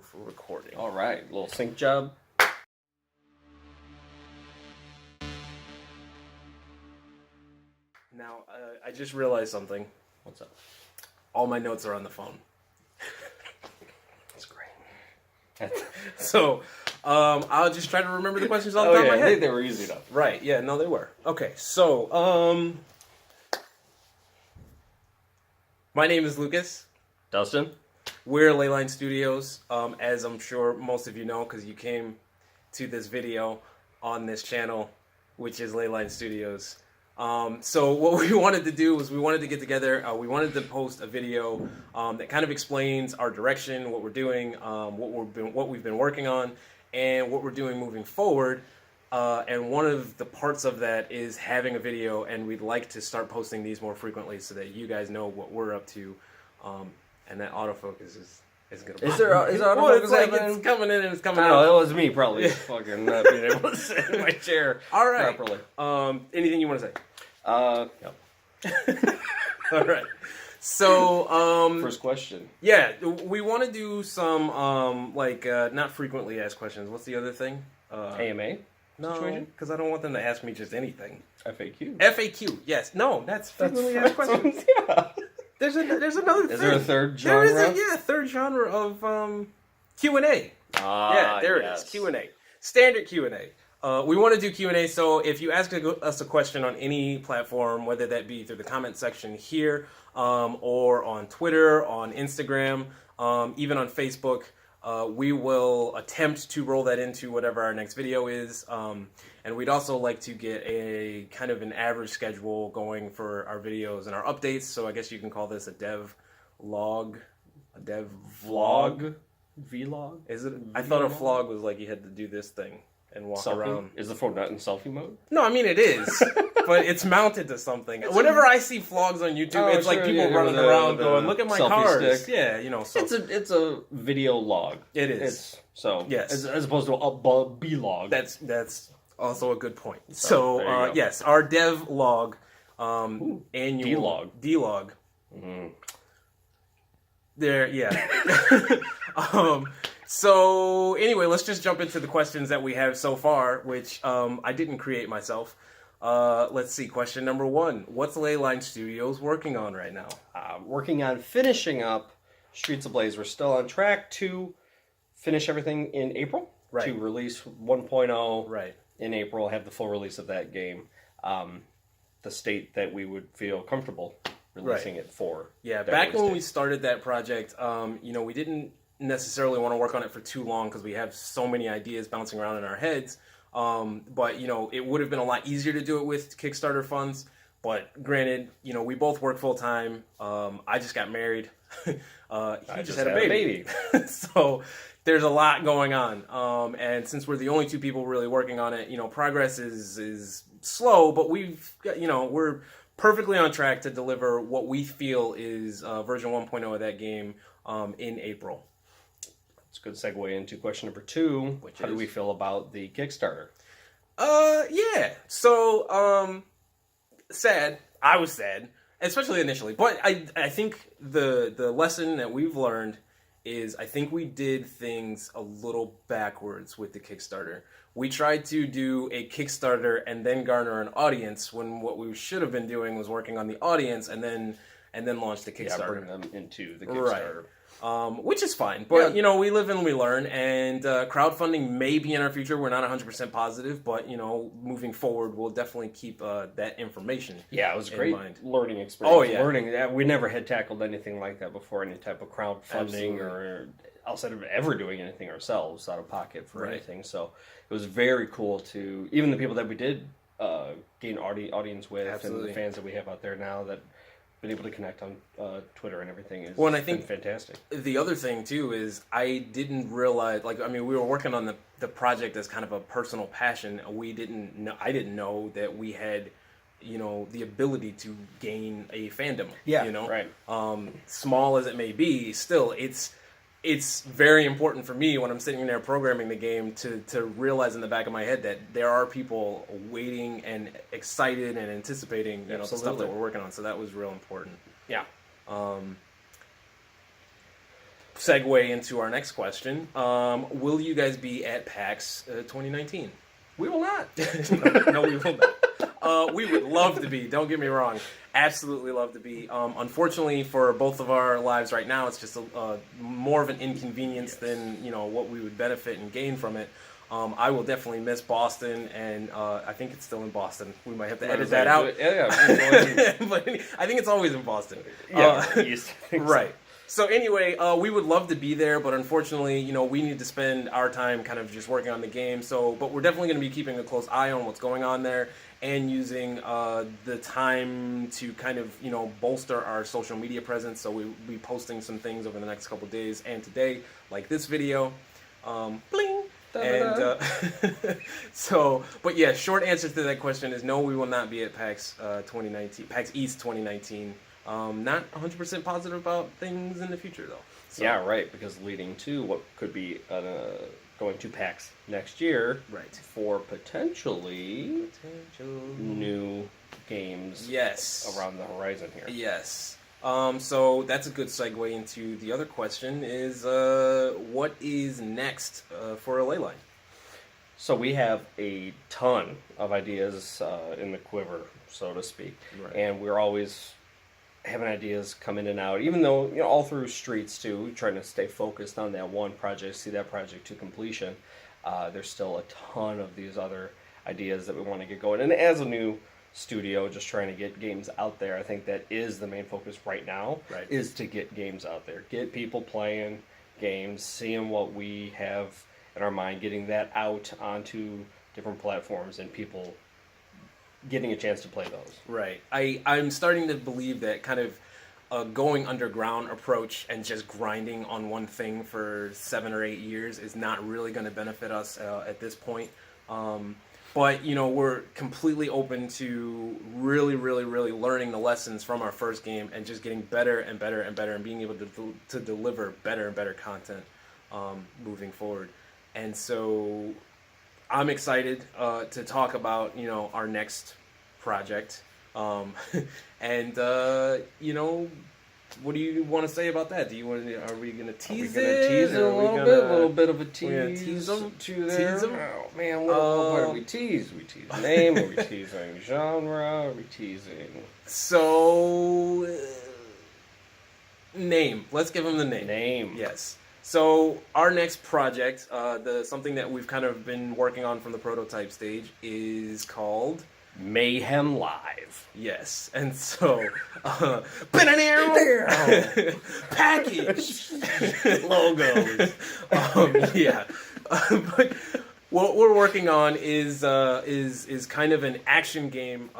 for recording. All right, little sync job. Now, I just realized something. What's up? All my notes are on the phone. That's great. So, I'll just try to remember the questions off the top of my I head. think they were easy enough. Right, yeah, no, they were. Okay, so, my name is Lucas. Dustin? We're Leyline Studios, as I'm sure most of you know, because you came to this video on this channel, which is Leyline Studios. So what we wanted to do was we wanted to get together, we wanted to post a video that kind of explains our direction, what we're doing, what we've been working on, and what we're doing moving forward. And one of the parts of that is having a video, and we'd like to start posting these more frequently so that you guys know what we're up to. And that autofocus is gonna. Is there autofocus well, it's like happening? it's coming in and it's coming I out. don't know, it was me probably fucking not being able to sit in my chair All right. properly. Anything you want to say? No. All right. So, First question. yeah, we want to do some not frequently asked questions. What's the other thing? AMA? No, situation? because I don't want them to ask me just anything. FAQ. FAQ. Yes. No, that's frequently asked questions. Yeah. There's another thing. Is there a third genre? There is a third genre of Q&A. Yeah, there it is. Q&A. Standard Q&A. We want to do Q&A, so if you ask us a question on any platform, whether that be through the comment section here, or on Twitter, on Instagram, even on Facebook, we will attempt to roll that into whatever our next video is. And we'd also like to get a kind of an average schedule going for our videos and our updates. So I guess you can call this a dev log, a dev vlog. Vlog? Is it? I thought a vlog was like you had to do this thing and walk around. Is the phone not in selfie mode? No, I mean it is, but it's mounted to something. Whenever I see vlogs on YouTube, it's like people running around going, "Look at my cars." Stick. Yeah, you know. So It's a video log. It is. Yes, as opposed to a B-log. That's also a good point. So So yes, our dev log, annual D-log. Mm-hmm. There, yeah. So anyway, let's just jump into the questions that we have so far, which I didn't create myself. Let's see. Question number 1: what's Leyline Studios working on right now? Working on finishing up Streets Ablaze. We're still on track to finish everything in April. Right. To release 1.0 Right. in April, have the full release of that game. The state that we would feel comfortable releasing it for. Yeah, that back when release we date. started that project, we didn't necessarily want to work on it for too long because we have so many ideas bouncing around in our heads. But, it would have been a lot easier to do it with Kickstarter funds. But granted, we both work full time. I just got married. He just had a baby. So there's a lot going on. And since we're the only two people really working on it, progress is slow, but we're perfectly on track to deliver what we feel is version 1.0 of that game in April. It's a good segue into question number 2. How do we feel about the Kickstarter? Yeah. So, sad. I was sad, especially initially. But I think the lesson that we've learned is I think we did things a little backwards with the Kickstarter. We tried to do a Kickstarter and then garner an audience when what we should have been doing was working on the audience and then launch the Kickstarter. Yeah, bring them into the Kickstarter. Right. Which is fine, but we live and we learn, and crowdfunding may be in our future. We're not 100% positive, but moving forward, we'll definitely keep that information. Yeah, it was a great learning experience. Oh yeah, we never had tackled anything like that before, any type of crowdfunding or outside of ever doing anything ourselves out of pocket for anything. So it was very cool to even the people that we did gain audience with, and the fans that we have out there now that. Been able to connect on Twitter and everything is and I think fantastic. The other thing too is I didn't realize, we were working on the project as kind of a personal passion. I didn't know that we had, the ability to gain a fandom. Yeah, right. Small as it may be, still it's very important for me when I'm sitting there programming the game to realize in the back of my head that there are people waiting and excited and anticipating the stuff that we're working on. So that was real important. Yeah. segue into our next question. Will you guys be at PAX 2019? We will not. No, we will not. We would love to be. Don't get me wrong. Absolutely love to be. Unfortunately, for both of our lives right now, it's just more of an inconvenience than what we would benefit and gain from it. I will definitely miss Boston, and I think it's still in Boston. We might have to edit that out. Yeah. But I think it's always in Boston. Right. So anyway, we would love to be there, but unfortunately, we need to spend our time kind of just working on the game. So, but we're definitely going to be keeping a close eye on what's going on there and using the time to kind of, bolster our social media presence. So we'll be posting some things over the next couple days and today, like this video. Bling! And but yeah, short answer to that question is no, we will not be at PAX 2019, PAX East 2019. Not 100% positive about things in the future, though. So. Yeah, right, because leading to what could be going to PAX next year, right, for potentially new games around the horizon here. Yes. So that's a good segue into the other question is what is next for a Leyline? So we have a ton of ideas in the quiver, so to speak, and we're always having ideas come in and out, even though all through Streets too, trying to stay focused on that one project, see that project to completion. There's still a ton of these other ideas that we want to get going, and as a new studio, just trying to get games out there. I think that is the main focus right now, is to get games out there, get people playing games, seeing what we have in our mind, getting that out onto different platforms and people getting a chance to play those. Right. I'm starting to believe that kind of going underground approach and just grinding on one thing for 7 or 8 years is not really going to benefit us at this point. But, we're completely open to really, really, really learning the lessons from our first game and just getting better and better and better and being able to deliver better and better content moving forward. And so I'm excited to talk about, our next project. And, what do you want to say about that? Are we going to tease it? Tease it a little bit of a tease. Tease them? To there. Oh, man, what do we tease? We tease name, are we teasing genre, are we teasing... So, name. Let's give him the name. Name. Yes. So, our next project, something that we've kind of been working on from the prototype stage is called... Mayhem Live. Yes, and so package logos. Yeah, but what we're working on is kind of an action game,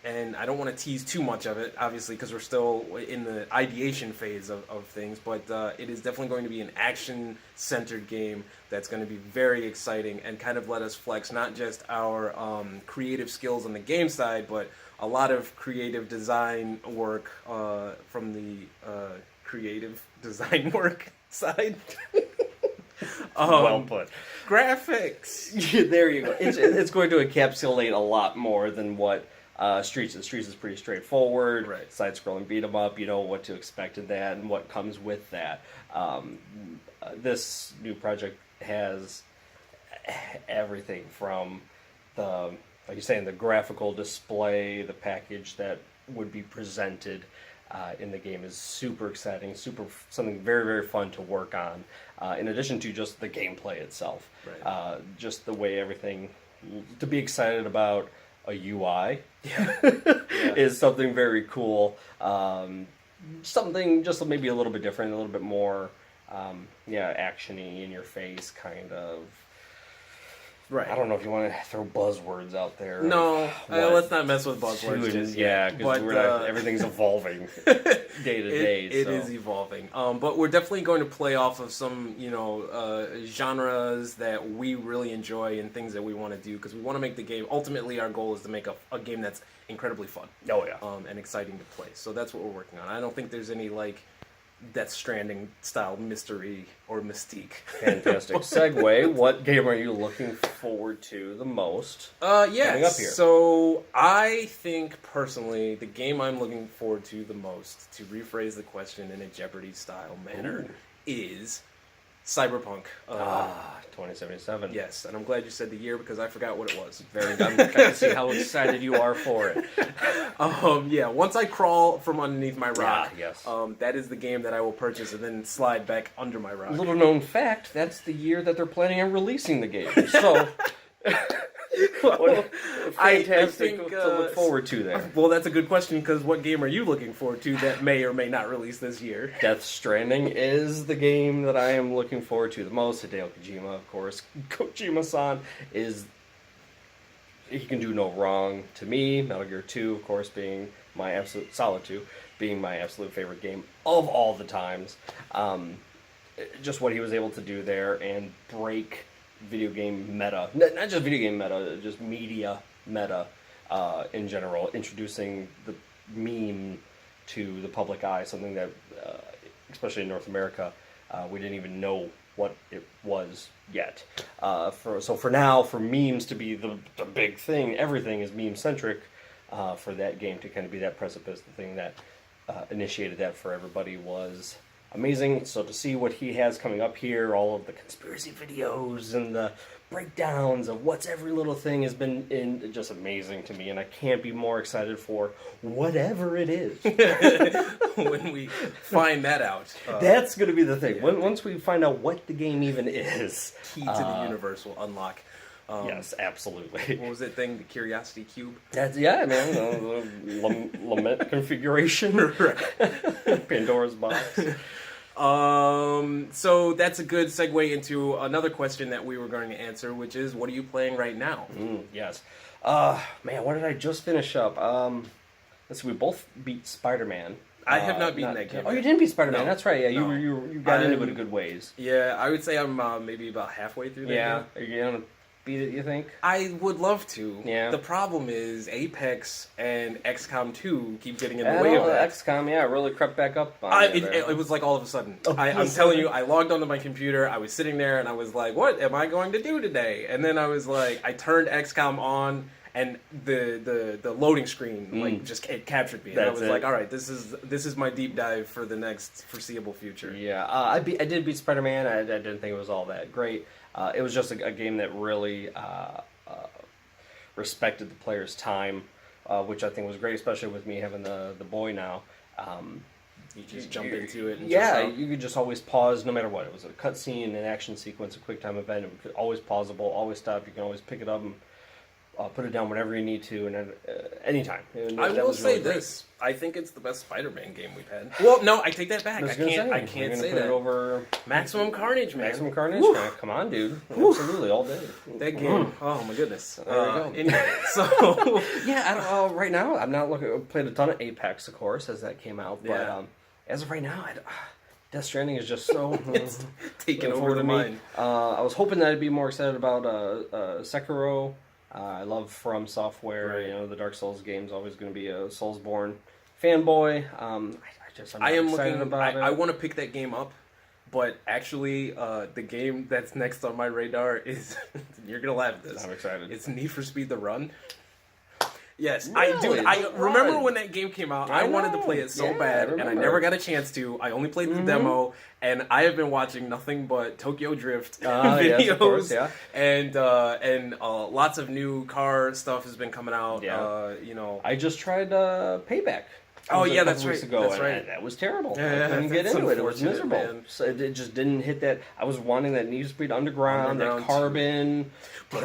and I don't want to tease too much of it, obviously, because we're still in the ideation phase of things. But it is definitely going to be an action-centered game that's going to be very exciting and kind of let us flex not just our creative skills on the game side, but a lot of creative design work from the creative design work side. Well put. Graphics. There you go. It's going to encapsulate a lot more than what Streets is. Streets is pretty straightforward. Right. Side-scrolling beat 'em up. You know what to expect in that and what comes with that. This new project has everything from like you're saying, the graphical display, the package that would be presented in the game is super exciting, something very, very fun to work on. In addition to just the gameplay itself, just the way everything to be excited about a UI is something very cool. Something just maybe a little bit different, a little bit more, actiony, in your face kind of. Right. I don't know if you want to throw buzzwords out there. No, let's not mess with buzzwords. Because everything's evolving day to day. It is evolving. But we're definitely going to play off of some, genres that we really enjoy and things that we want to do because we want to make the game. Ultimately, our goal is to make a game that's incredibly fun. Oh yeah. And exciting to play. So that's what we're working on. I don't think there's any Death Stranding style mystery or mystique. Fantastic segue. What game are you looking forward to the most? Coming up here? So I think personally the game I'm looking forward to the most, to rephrase the question in a Jeopardy style manner, is Cyberpunk. 2077. Yes, and I'm glad you said the year because I forgot what it was. Very good. I can see how excited you are for it. Yeah, once I crawl from underneath my rock, yes. That is the game that I will purchase and then slide back under my rock. Little known fact, that's the year that they're planning on releasing the game. So, fantastic to look forward to there. Well, that's a good question because what game are you looking forward to that may or may not release this year? Death Stranding is the game that I am looking forward to the most. Hideo Kojima, of course. Kojima-san is... He can do no wrong to me. Metal Gear 2, of course, being my absolute... Solid 2, being my absolute favorite game of all the times. Just what he was able to do there and break video game meta. Not just video game meta, just media meta in general. Introducing the meme to the public eye, something that, especially in North America, we didn't even know what it was yet. So for now, for memes to be the big thing, everything is meme-centric, for that game to kind of be that precipice, the thing that initiated that for everybody was amazing. So to see what he has coming up here, all of the conspiracy videos and the breakdowns of what's every little thing has been in, just amazing to me, and I can't be more excited for whatever it is. When we find that out. That's going to be the thing. Yeah. Once we find out what the game even is. Key to the universe will unlock. Yes, absolutely. What was that thing? The Curiosity Cube? That's, yeah, man. The lament configuration. Right. Pandora's box. So that's a good segue into another question that we were going to answer, which is, what are you playing right now? Yes. Man, what did I just finish up? Let's see, we both beat Spider-Man. I have not beaten that game. Oh, you didn't beat Spider-Man? No. That's right. Yeah, No. you got into it a good ways. Yeah, I would say I'm maybe about halfway through that game. Are you gonna beat it, you think? I would love to. Yeah. The problem is Apex and XCOM 2 keep getting in the way of that. XCOM, yeah, really crept back up on it was like all of a sudden. I'm telling you, I logged onto my computer, I was sitting there, and I was like, what am I going to do today? And then I was like, I turned XCOM on, and the loading screen like just it captured me. And I was like, all right, this is my deep dive for the next foreseeable future. Yeah, I did beat Spider-Man. I didn't think it was all that great. It was just a game that really respected the player's time, which I think was great, especially with me having the boy now. You just jump into it. And you could just always pause no matter what. It was a cutscene, an action sequence, a quick time event. It was always pausable, always stop. You can always pick it up and put it down whenever you need to, and anytime. And I will say this: I think it's the best Spider-Man game we've had. Well, no, I take that back. I can't say that. Over Maximum Carnage, man. Maximum Carnage. Man. Come on, dude. Absolutely, all day. That game. Oh my goodness. There we go. Anyway, so yeah, right now I'm not looking. I played a ton of Apex, of course, as that came out. But yeah. As of right now, Death Stranding is just so it's taken over the mind. I was hoping that I'd be more excited about Sekiro. I love From Software. Right. You know, the Dark Souls game's always going to be a Soulsborne fanboy. I'm excited about it. I want to pick that game up, but actually, the game that's next on my radar is you're gonna laugh at this. I'm excited. It's Need for Speed: The Run. Yes, really? I remember when that game came out. I wanted to play it so bad, and I never got a chance to. I only played the demo, and I have been watching nothing but Tokyo Drift videos, yes, of course, yeah. and lots of new car stuff has been coming out. Yeah. You know, I just tried Payback. Oh yeah, that's weeks right. Ago, that's and right. That was terrible. Yeah, I couldn't get into it. It was miserable. Man. So it just didn't hit that. I was wanting that Need for Speed Underground, that Carbon. That's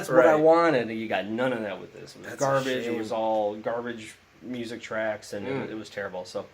what I wanted. And you got none of that with this. It was garbage. It was all garbage music tracks, and it was terrible. So.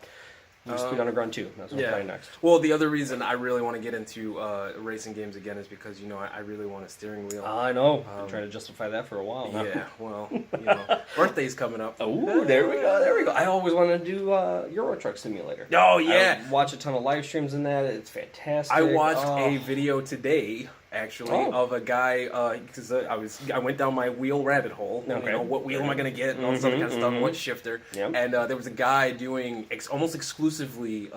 Need for Speed Underground 2. That's what I'm playing next. Well, the other reason I really want to get into racing games again is because, you know, I really want a steering wheel. I know. I'm trying to justify that for a while now. Yeah, well, you know, birthday's coming up. Oh, there we go. I always wanted to do Euro Truck Simulator. Oh, yeah. I watch a ton of live streams in that. It's fantastic. I watched a video today, actually, of a guy, because I went down my wheel rabbit hole. Okay. You know, what wheel am I going to get and all this other kind of stuff, what shifter. Yep. And there was a guy doing almost exclusively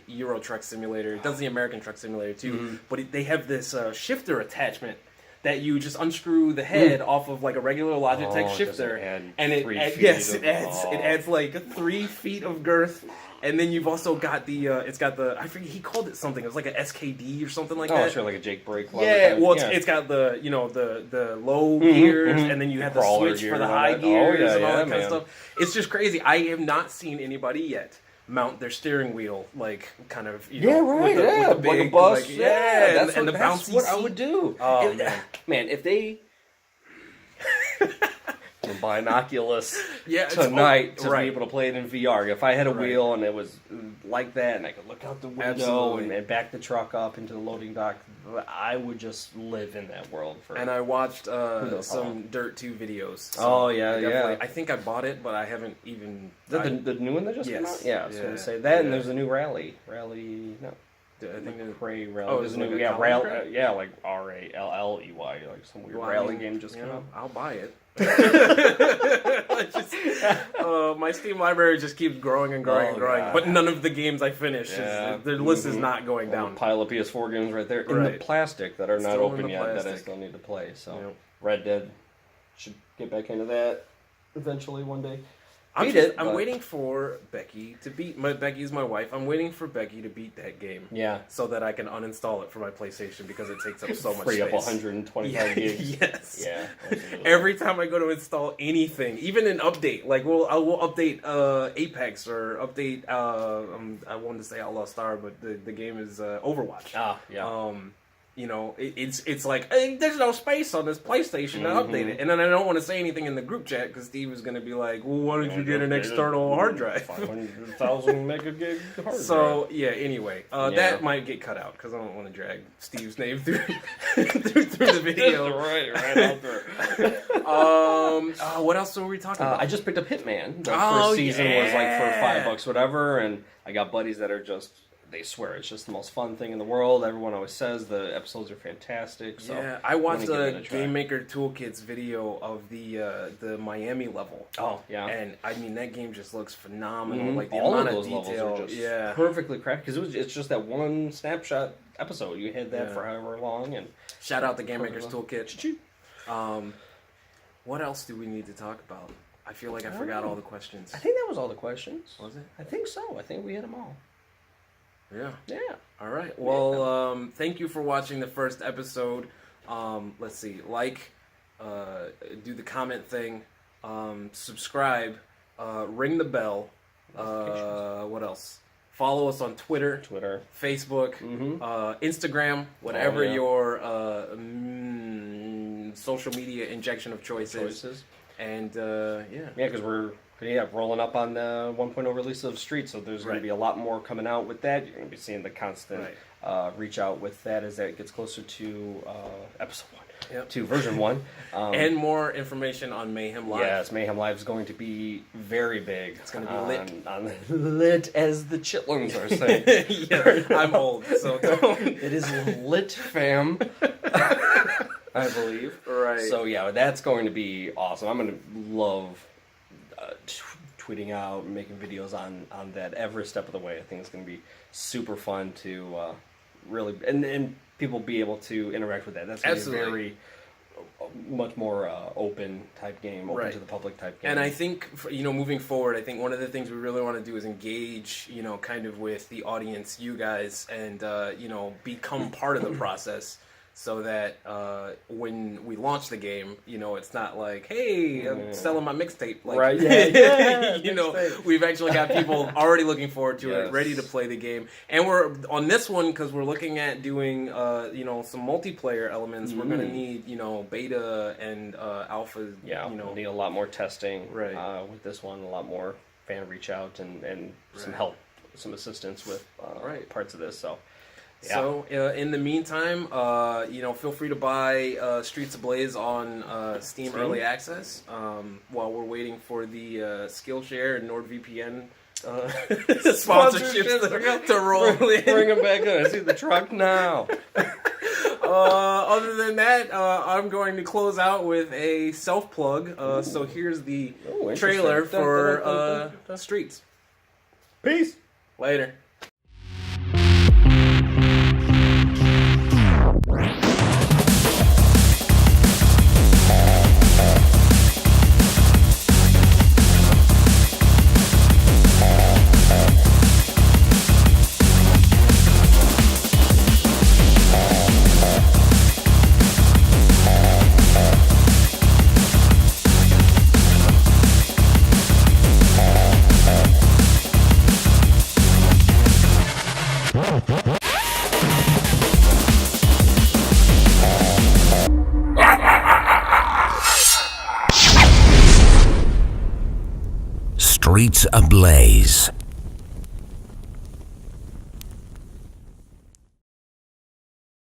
Euro Truck Simulator. It does the American Truck Simulator too, but they have this shifter attachment that you just unscrew the head off of like a regular Logitech shifter, and it adds like 3 feet of girth And then you've also got it's got the, I forget, he called it something. It was like a SKD or something like that. Oh, sure, like a Jake brake. Yeah, well, it's got the, the low gears, and then you have the switch for the high gears and all that kind of stuff. It's just crazy. I have not seen anybody yet mount their steering wheel, like, kind of, with the big, like a bus. Like, that's and the that's bouncy what seat. I would do. Oh, man, if they buy an Oculus tonight to be able to play it in VR. If I had a wheel and it was like that, and I could look out the window and back the truck up into the loading dock, I would just live in that world. And I watched some Dirt 2 videos. So oh yeah. I think I bought it, but I haven't even. Is that the new one that just came out? Yeah, I was going to say that, and there's a new rally. No. I think there's Ray Rally. Oh, there's a new like like RALLEY, like some weird rally game just came out. I'll buy it. My Steam library just keeps growing and growing and growing, but none of the games I finish, the list is not going down. A pile of PS4 games right there in the plastic that are not open yet that I still need to play. So Red Dead, should get back into that eventually one day. I'm waiting for Becky to beat Becky's my wife. I'm waiting for Becky to beat that game. Yeah. So that I can uninstall it for my PlayStation because it takes up so much space. Free up space. 125 gigs. Yes. Yeah. Every time I go to install anything, even an update, like we'll update Apex or update I wanted to say Outlaw Star, but the game is Overwatch. Ah, yeah. It's like, hey, there's no space on this PlayStation to update it, and then I don't want to say anything in the group chat because Steve is going to be like, well, why don't you get an external hard drive? 500,000 mega gig hard drive. So anyway, that might get cut out because I don't want to drag Steve's name through the video. right out there. What else were we talking about? I just picked up Hitman. The first season was like for $5, whatever, and I got buddies that are just. They swear it's just the most fun thing in the world. Everyone always says the episodes are fantastic. So I watched a Game Maker Toolkit's video of the Miami level. Oh yeah, and I mean that game just looks phenomenal. Like the all amount of those detail, levels are just perfectly crafted because it's just that one snapshot episode. You had that for however long. And shout out the Game Maker's Toolkit. What else do we need to talk about? I feel like I forgot all the questions. I think that was all the questions. Was it? I think so. I think we hit them all. Yeah. All right. Well, thank you for watching the first episode. Let's see. Do the comment thing. Subscribe. Ring the bell. What else? Follow us on Twitter, Facebook, Instagram, whatever your social media injection of choices. And because we're rolling up on the 1.0 release of Street, so there's going to be a lot more coming out with that. You're going to be seeing the constant reach out with that as that gets closer to episode 1, to version 1. And more information on Mayhem Live. Yes, Mayhem Live is going to be very big. It's going to be lit. Lit, as the chitlins are saying. I'm old, so don't. It is lit, fam. I believe. Right. So that's going to be awesome. I'm going to love tweeting out and making videos on that every step of the way. I think it's going to be super fun to really and people be able to interact with that. That's going to be a very much more open type game, open to the public type game. And I think moving forward, I think one of the things we really want to do is engage kind of with the audience, you guys, and become part of the process. So that when we launch the game, it's not like, hey, I'm selling my mixtape. Like, we've actually got people already looking forward to it, ready to play the game. And we're on this one because we're looking at doing, some multiplayer elements. We're going to need, beta and alpha. Yeah, we'll need a lot more testing with this one, a lot more fan reach out and some help, some assistance with parts of this. So. Yeah. So, in the meantime, feel free to buy Streets Ablaze on Steam Early Access while we're waiting for the Skillshare and NordVPN sponsorships to roll in. Bring them back in. I see the truck now. Other than that, I'm going to close out with a self-plug. So here's the trailer for Streets. Peace. Later. Streets Ablaze.